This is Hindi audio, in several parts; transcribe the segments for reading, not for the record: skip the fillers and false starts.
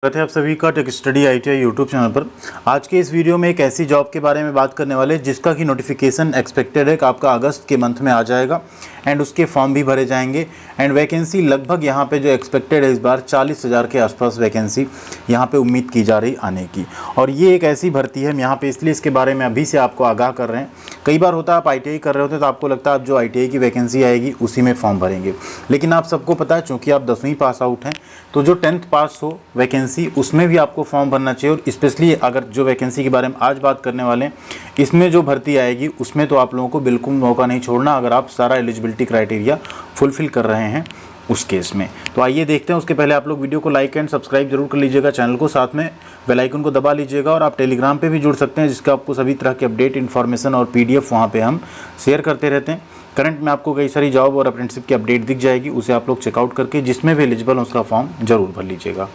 स्वागत है आप सभी का tech study ITI YouTube channel पर। आज के इस वीडियो में एक ऐसी जॉब के बारे में बात करने वाले जिसका कि नोटिफिकेशन एक्सपेक्टेड है कि आपका अगस्त के मंथ में आ जाएगा एंड उसके फॉर्म भी भरे जाएंगे एंड वैकेंसी लगभग यहाँ पे जो एक्सपेक्टेड है इस बार 40,000 के आसपास वैकेंसी यहाँ पे उम्मीद की जा रही आने की। और ये एक ऐसी भर्ती है हम यहाँ पे इसलिए इसके बारे में अभी से आपको आगाह कर रहे हैं। कई बार होता है आप ITI कर रहे होते हैं तो आपको लगता है आप जो ITI की वैकेंसी आएगी उसी में फॉर्म भरेंगे, लेकिन आप सबको पता है चूँकि आप 10वीं पास आउट हैं तो जो 10th पास हो वैकेंसी उसमें भी आपको फॉर्म भरना चाहिए। और स्पेशली अगर जो वैकेंसी के बारे में आज बात करने वाले हैं इसमें जो भर्ती आएगी उसमें तो आप लोगों को बिल्कुल मौका नहीं छोड़ना अगर आप सारा एलिजिबिलिटी क्राइटेरिया फुलफिल कर रहे हैं उस केस में। तो आइए देखते हैं। उसके पहले आप लोग वीडियो को लाइक एंड सब्सक्राइब जरूर कर लीजिएगा चैनल को, साथ में बेल आइकन को दबा लीजिएगा। और आप टेलीग्राम पे भी जुड़ सकते हैं जिसका आपको सभी तरह के अपडेट इन्फॉर्मेशन और PDF वहाँ पे हम शेयर करते रहते हैं। करंट में आपको कई सारी जॉब और अप्रेंटिसशिप की अपडेट दिख जाएगी, उसे आप लोग चेकआउट करके जिसमें भी एलिजिबल हो उसका फॉर्म जरूर भर लीजिएगा।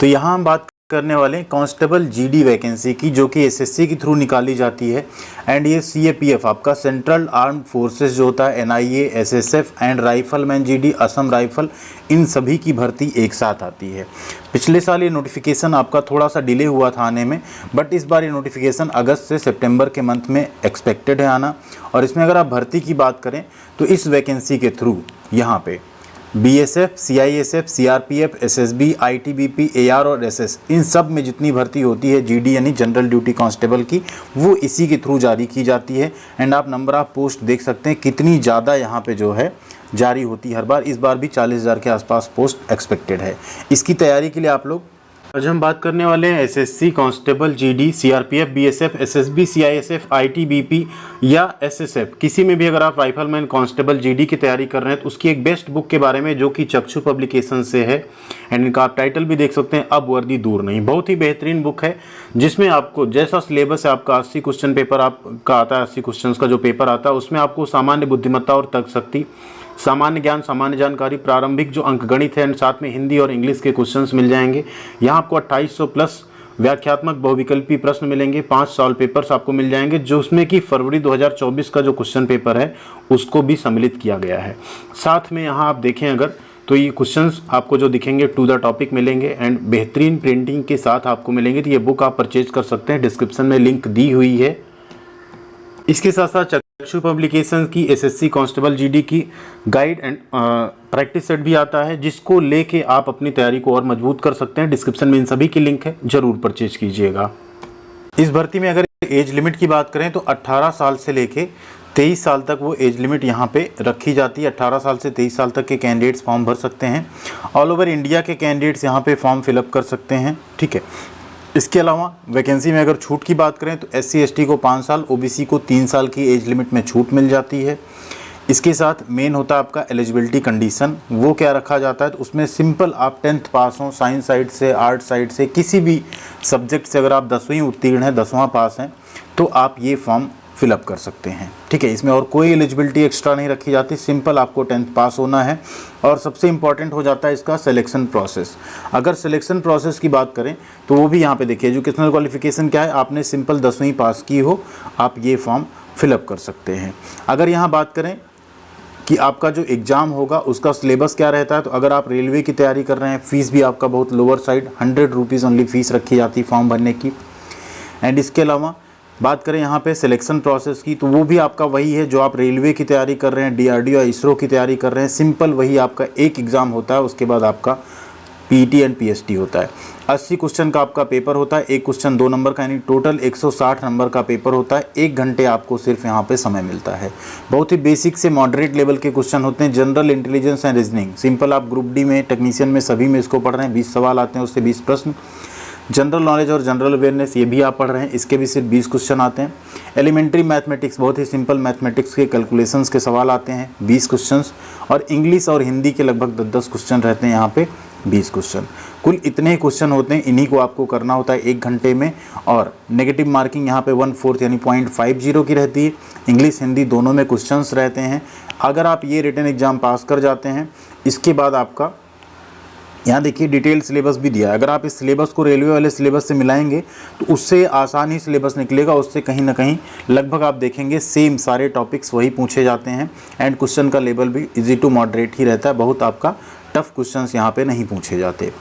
तो यहाँ हम बात करने वाले कांस्टेबल GD वैकेंसी की जो कि SSC के थ्रू निकाली जाती है एंड ये CAPF आपका सेंट्रल आर्म्ड फोर्सेस जो होता है NIA, SSF and rifleman GD, Assam rifle, इन सभी की भर्ती एक साथ आती है। पिछले साल ये नोटिफिकेशन आपका थोड़ा सा डिले हुआ था आने में, बट इस बार ये नोटिफिकेशन अगस्त से सितंबर के मंथ में एक्सपेक्टेड है आना। और इसमें अगर आप भर्ती की बात करें तो इस वैकेंसी के थ्रू यहाँ पे BSF, CISF, CRPF, SSB, ITBP, AR और SS इन सब में जितनी भर्ती होती है GD यानी जनरल ड्यूटी कांस्टेबल की वो इसी के थ्रू जारी की जाती है। एंड आप नंबर ऑफ पोस्ट देख सकते हैं कितनी ज़्यादा यहाँ पे जो है जारी होती है हर बार। इस बार भी 40,000 के आसपास पोस्ट एक्सपेक्टेड है। इसकी तैयारी के लिए आप लोग आज हम बात करने वाले हैं SSC constable GD, CRPF, BSF, SSB, CISF, ITBP या SSF किसी में भी अगर आप राइफलमैन कांस्टेबल GD की तैयारी कर रहे हैं तो उसकी एक बेस्ट बुक के बारे में जो कि चक्षु पब्लिकेशन से है एंड इनका आप टाइटल भी देख सकते हैं, अब वर्दी दूर नहीं। बहुत ही बेहतरीन बुक है जिसमें आपको जैसा सिलेबस है आपका 80 क्वेश्चन पेपर आपका आता है, 80 क्वेश्चन का जो पेपर आता है उसमें आपको सामान्य बुद्धिमत्ता और तर्कशक्ति, सामान्य ज्ञान, सामान्य जानकारी, प्रारंभिक जो अंकगणित है एंड साथ में हिंदी और इंग्लिश के क्वेश्चंस मिल जाएंगे। यहाँ आपको 2800 प्लस व्याख्यात्मक बहुविकल्पी प्रश्न मिलेंगे, 5 सॉल्व पेपर्स आपको मिल जाएंगे जो उसमें कि फरवरी 2024 का जो क्वेश्चन पेपर है उसको भी सम्मिलित किया गया है। साथ में यहाँ आप देखें अगर तो ये क्वेश्चंस आपको जो दिखेंगे टू द टॉपिक मिलेंगे एंड बेहतरीन प्रिंटिंग के साथ आपको मिलेंगे। तो ये बुक आप परचेज कर सकते हैं, डिस्क्रिप्शन में लिंक दी हुई है। इसके साथ साथ चक्षु पब्लिकेशन की SSC कांस्टेबल GD की गाइड एंड प्रैक्टिस सेट भी आता है जिसको लेके आप अपनी तैयारी को और मजबूत कर सकते हैं। डिस्क्रिप्शन में इन सभी की लिंक है, जरूर परचेज कीजिएगा। इस भर्ती में अगर एज लिमिट की बात करें तो 18 साल से लेके 23 साल तक वो एज लिमिट यहाँ पे रखी जाती है। 18 साल से 23 साल तक के कैंडिडेट्स फॉर्म भर सकते हैं। ऑल ओवर इंडिया के कैंडिडेट्स यहाँ पे फॉर्म फिलअप कर सकते हैं, ठीक है। इसके अलावा वैकेंसी में अगर छूट की बात करें तो SC ST को 5 साल, OBC को 3 साल की एज लिमिट में छूट मिल जाती है। इसके साथ मेन होता है आपका एलिजिबिलिटी कंडीशन, वो क्या रखा जाता है तो उसमें सिंपल आप 10th पास हों, साइंस साइड से, आर्ट साइड से, किसी भी सब्जेक्ट से अगर आप 10वीं उत्तीर्ण हैं, 10वां पास हैं तो आप ये फॉर्म फिलअप कर सकते हैं, ठीक है। इसमें और कोई एलिजिबिलिटी एक्स्ट्रा नहीं रखी जाती, सिंपल आपको 10th पास होना है। और सबसे इंपॉर्टेंट हो जाता है इसका सिलेक्शन प्रोसेस। अगर सिलेक्शन प्रोसेस की बात करें तो वो भी यहाँ पे देखिए एजुकेशनल क्वालिफिकेशन क्या है, आपने सिंपल 10वीं पास की हो आप ये फॉर्म फिलअप कर सकते हैं। अगर यहाँ बात करें कि आपका जो एग्ज़ाम होगा उसका सिलेबस क्या रहता है तो अगर आप रेलवे की तैयारी कर रहे हैं फ़ीस भी आपका बहुत lower side 100 rupees only fees रखी जाती है फॉर्म भरने की। एंड इसके अलावा बात करें यहाँ पे सिलेक्शन प्रोसेस की तो वो भी आपका वही है जो आप रेलवे की तैयारी कर रहे हैं, DRDO या ISRO की तैयारी कर रहे हैं, सिंपल वही आपका एक एग्ज़ाम होता है, उसके बाद आपका PET एंड PST होता है। 80 क्वेश्चन का आपका पेपर होता है, एक क्वेश्चन 2 नंबर का यानी टोटल 160 नंबर का पेपर होता है। 1 घंटे आपको सिर्फ यहाँ पे समय मिलता है। बहुत ही बेसिक से मॉडरेट लेवल के क्वेश्चन होते हैं, general intelligence and reasoning, simple आप ग्रुप D में, टेक्नीशियन में, सभी में इसको पढ़ रहे हैं। 20 सवाल आते हैं, उससे 20 प्रश्न। जनरल नॉलेज और जनरल अवेयरनेस ये भी आप पढ़ रहे हैं, इसके भी सिर्फ 20 क्वेश्चन आते हैं। एलिमेंट्री मैथमेटिक्स, बहुत ही सिंपल मैथमेटिक्स के कैलकुलेशंस के सवाल आते हैं, 20 क्वेश्चंस। और इंग्लिश और हिंदी के लगभग 10-10 क्वेश्चन रहते हैं यहाँ पे, 20 क्वेश्चन। कुल इतने ही क्वेश्चन होते हैं, इन्हीं को आपको करना होता है 1 घंटे में। और नेगेटिव मार्किंग यहाँ पे 1/4 यानी 0.50 की रहती है। इंग्लिश हिंदी दोनों में क्वेश्चंस रहते हैं। अगर आप ये रिटन एग्ज़ाम पास कर जाते हैं इसके बाद आपका यहाँ देखिए डिटेल सिलेबस भी दिया है। अगर आप इस सिलेबस को रेलवे वाले सिलेबस से मिलाएंगे तो उससे आसान ही सिलेबस निकलेगा, उससे कहीं ना कहीं लगभग आप देखेंगे सेम सारे टॉपिक्स वही पूछे जाते हैं एंड क्वेश्चन का लेवल भी इजी टू मॉडरेट ही रहता है। बहुत आपका टफ क्वेश्चंस यहाँ पे नहीं पूछे जाते।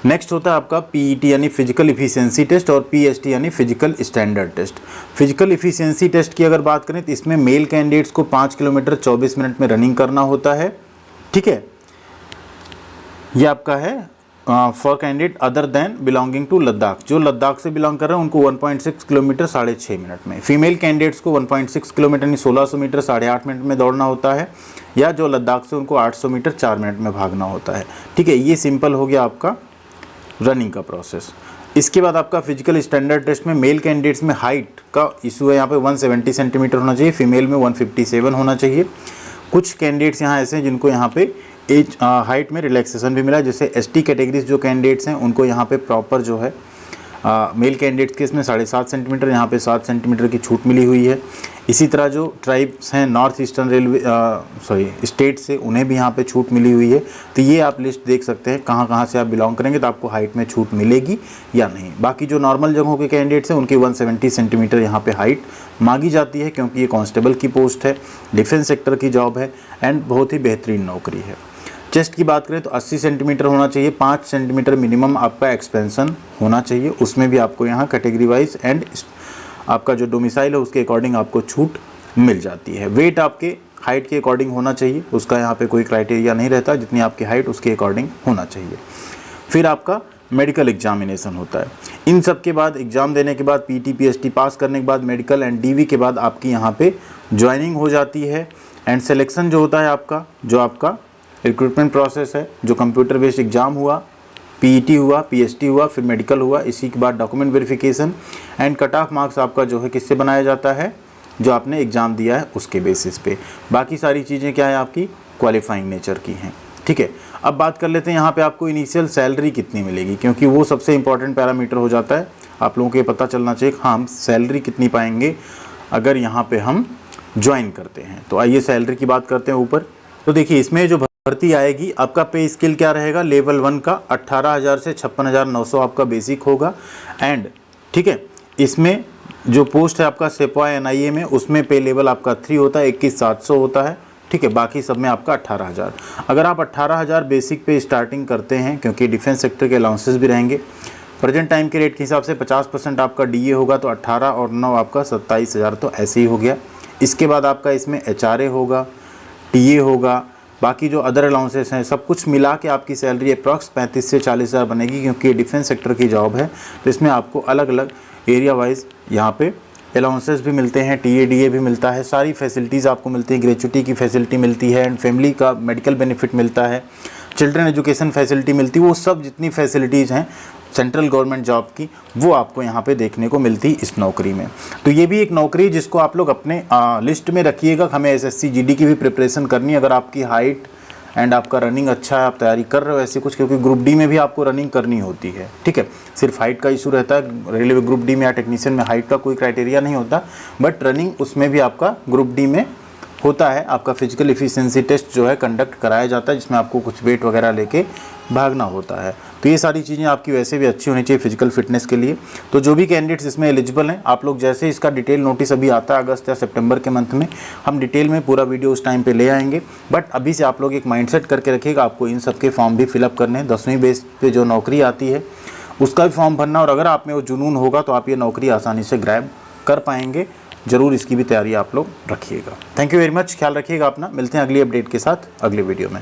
नेक्स्ट होता है आपका पीईटी यानी फिजिकल इफिशिएंसी टेस्ट और पीएसटी यानी physical standard test. Physical efficiency test की अगर बात करें तो इसमें मेल कैंडिडेट्स को 5 किलोमीटर 24 मिनट में रनिंग करना होता है, ठीक है। ये आपका है for candidate other than belonging to Ladakh, जो लद्दाख से बिलोंग कर रहे हैं उनको 1.6 किलोमीटर 6.5 मिनट में। फीमेल कैंडिडेट्स को 1.6 किलोमीटर यानी 1600 मीटर 8.5 मिनट में दौड़ना होता है, या जो लद्दाख से उनको 800 मीटर 4 मिनट में भागना होता है, ठीक है। ये सिंपल हो गया आपका रनिंग का प्रोसेस। इसके बाद आपका फिजिकल स्टैंडर्ड टेस्ट में मेल कैंडिडेट्स में हाइट का इशू है, यहाँ पे 170 सेंटीमीटर होना चाहिए, फीमेल में 157 होना चाहिए। कुछ कैंडिडेट्स यहाँ ऐसे हैं जिनको यहाँ पे एज हाइट में रिलैक्सेशन भी मिला है, जैसे एसटी कैटेगरीज जो कैंडिडेट्स हैं उनको यहाँ पे प्रॉपर जो है मेल कैंडिडेट्स के इसमें 7.5 सेंटीमीटर, यहाँ पे 7 सेंटीमीटर की छूट मिली हुई है। इसी तरह जो ट्राइब्स हैं नॉर्थ ईस्टर्न रेलवे स्टेट से, उन्हें भी यहाँ पे छूट मिली हुई है। तो ये आप लिस्ट देख सकते हैं कहाँ कहाँ से आप बिलोंग करेंगे तो आपको हाइट में छूट मिलेगी या नहीं। बाकी जो नॉर्मल जगहों के कैंडिडेट्स हैं उनकी 170 सेंटीमीटर यहाँ पे हाइट मांगी जाती है, क्योंकि ये कांस्टेबल की पोस्ट है, डिफेंस सेक्टर की जॉब है एंड बहुत ही बेहतरीन नौकरी है। चेस्ट की बात करें तो 80 सेंटीमीटर होना चाहिए, 5 सेंटीमीटर मिनिमम आपका एक्सपेंशन होना चाहिए। उसमें भी आपको यहाँ कैटेगरी वाइज एंड आपका जो डोमिसाइल है उसके अकॉर्डिंग आपको छूट मिल जाती है। वेट आपके हाइट के अकॉर्डिंग होना चाहिए, उसका यहाँ पे कोई क्राइटेरिया नहीं रहता, जितनी आपकी हाइट उसके अकॉर्डिंग होना चाहिए। फिर आपका मेडिकल एग्जामिनेशन होता है। इन सब के बाद एग्ज़ाम देने के बाद पीटी पीएसटी पास करने के बाद मेडिकल एंड डीवी के बाद आपकी यहाँ पे ज्वाइनिंग हो जाती है एंड सिलेक्शन जो होता है आपका, जो आपका रिक्रूटमेंट प्रोसेस है, जो कंप्यूटर बेस्ड एग्ज़ाम हुआ, पीईटी हुआ, पीएसटी हुआ, फिर मेडिकल हुआ, इसी के बाद document verification and cut off marks आपका जो है किससे बनाया जाता है, जो आपने एग्ज़ाम दिया है उसके बेसिस पे। बाकी सारी चीज़ें क्या है आपकी क्वालिफाइंग नेचर की हैं, ठीक है। अब बात कर लेते हैं यहाँ पे आपको इनिशियल सैलरी कितनी मिलेगी, क्योंकि वो सबसे इंपॉर्टेंट पैरामीटर हो जाता है। आप लोगों को ये पता चलना चाहिए हाँ हम सैलरी कितनी पाएंगे अगर यहाँ पे हम ज्वाइन करते हैं। तो आइए सैलरी की बात करते हैं ऊपर। तो देखिए इसमें जो भर्ती आएगी, आपका पे स्केल क्या रहेगा, लेवल 1 का 18,000 से 56,900 आपका बेसिक होगा एंड ठीक है। इसमें जो पोस्ट है आपका सेपॉय एनआईए में, उसमें पे लेवल आपका 3 होता है, 21,700 होता है, ठीक है। बाकी सब में आपका 18,000। अगर आप 18,000 बेसिक पे स्टार्टिंग करते हैं, क्योंकि डिफेंस सेक्टर के अलाउंसेस भी रहेंगे, प्रेजेंट टाइम के रेट के हिसाब से 50% आपका डीए होगा, तो 18 और 9 आपका 27,000 तो ऐसे ही हो गया। इसके बाद आपका इसमें एचआरए होगा, टीए होगा, बाकी जो अदर अलाउंसेस हैं सब कुछ मिला के आपकी सैलरी अप्रॉक्स 35 से 40,000 बनेगी, क्योंकि ये डिफेंस सेक्टर की जॉब है। तो इसमें आपको अलग अलग एरिया वाइज यहाँ पे अलाउंसेस भी मिलते हैं, टीए डीए भी मिलता है, सारी फैसिलिटीज़ आपको मिलती है, ग्रेचुटी की फैसिलिटी मिलती है एंड फैमिली का मेडिकल बेनिफिट मिलता है, चिल्ड्रन एजुकेशन फैसिलिटी मिलती है। वो सब जितनी फैसिलिटीज़ हैं सेंट्रल गवर्नमेंट जॉब की, वो आपको यहाँ पे देखने को मिलती है इस नौकरी में। तो ये भी एक नौकरी जिसको आप लोग अपने लिस्ट में रखिएगा। हमें एसएससी जीडी की भी प्रिपरेशन करनी है, अगर आपकी हाइट एंड आपका रनिंग अच्छा है, आप तैयारी कर रहे हो ऐसे कुछ, क्योंकि ग्रुप डी में भी आपको रनिंग करनी होती है, ठीक है। सिर्फ हाइट का इशू रहता है, रेलवे ग्रुप डी में या टेक्नीशियन में हाइट का कोई क्राइटेरिया नहीं होता, बट रनिंग उसमें भी आपका ग्रुप डी में होता है। आपका फिजिकल एफिशिएंसी टेस्ट जो है कंडक्ट कराया जाता है, जिसमें आपको कुछ वेट वगैरह लेके भागना होता है। तो ये सारी चीज़ें आपकी वैसे भी अच्छी होनी चाहिए फिजिकल फिटनेस के लिए। तो जो भी कैंडिडेट्स इसमें एलिजिबल हैं, आप लोग जैसे इसका डिटेल नोटिस अभी आता है अगस्त या सितंबर के मंथ में, हम डिटेल में पूरा वीडियो उस टाइम पे ले आएंगे। बट अभी से आप लोग एक माइंडसेट करके रखिएगा, आपको इन सब के फॉर्म भी फिलअप करने हैं। 10वीं बेस पे जो नौकरी आती है उसका भी फॉर्म भरना, और अगर आप में वो जुनून होगा तो आप ये नौकरी आसानी से ग्रैब कर पाएंगे। ज़रूर इसकी भी तैयारी आप लोग रखिएगा। थैंक यू वेरी मच, ख्याल रखिएगा अपना। मिलते हैं अगली अपडेट के साथ अगले वीडियो में।